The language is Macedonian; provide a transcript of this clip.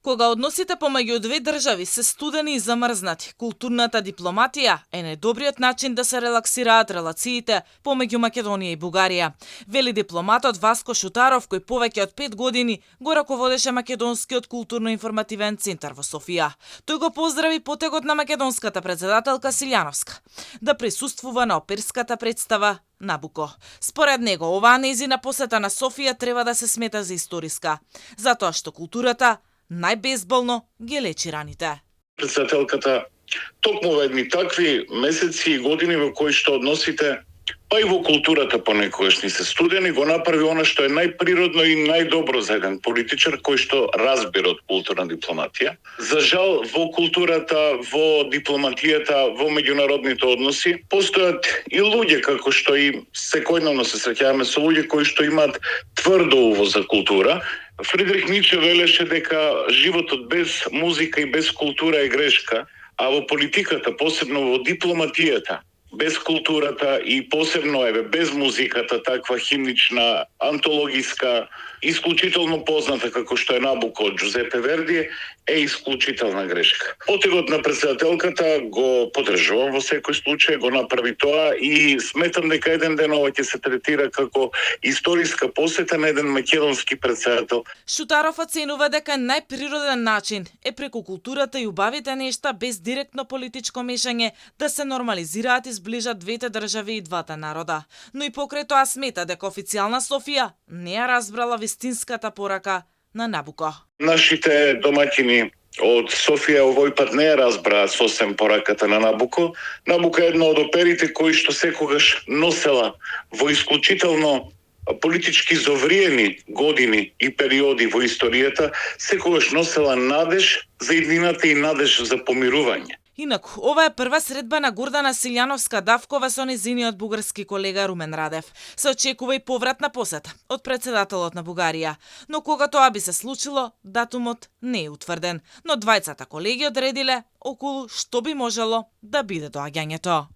Кога односите помеѓу две држави се студени и замрзнати, културната дипломатија е најдобриот начин да се релаксираат релациите помеѓу Македонија и Бугарија, вели дипломатот Васко Шутаров, кој повеќе од 5 години го раководеше Македонскиот културно-информативен центар во Софија. Тој го поздрави потегот на македонската председателка Силјановска да присуствува на оперската представа Набуко. Според него, оваа нејзина посета на Софија треба да се смета за историска, затоа што културата најбезболно ги лечи раните. Председателката токму во едни такви месеци и години во кои што односите, па и во културата понекогаш ни се студени, го направи она што е најприродно и најдобро за еден политичар кој што разбира од културна дипломатија. За жал, во културата, во дипломатијата, во меѓународните односи постојат и луѓе како што и секојдневно се среќаваме со луѓе кои што имаат тврдо уво за култура. Фридрих Ницше велеше дека животот без музика и без култура е грешка, а во политиката, посебно во дипломатијата, без културата и посебно без музиката, таква химнична, антологиска, исклучително позната како што е Набуко од Джузепе Верди, е исклучителна грешка. Потегот на председателката го поддржувам во секој случај, го направи тоа и сметам дека еден ден ова ќе се третира како историска посета на еден македонски председател. Шутаров оценува дека најприроден начин е преку културата и убавите нешта без директно политичко мешање да се нормализираат и зближат двете држави и двата народа. Но и покрај тоа смета дека официјална Софија не ја разбрала вистинската порака на Набуко. Нашите домаќини од Софија овој пат не ја разбраа сосем пораката на Набуко. Набуко е една од оперите кои што секогаш носела во исклучително политички зовриени години и периоди во историјата, секогаш носела надеж за иднината и надеж за помирување. Инаку, ова е прва средба на Гордана Силјановска-Давкова со нејзиниот бугарски колега Румен Радев. Се очекува и повратна посета од председателот на Бугарија, но кога тоа би се случило, датумот не е утврден, но двајцата колеги одредиле околу што би можело да биде доаѓањето.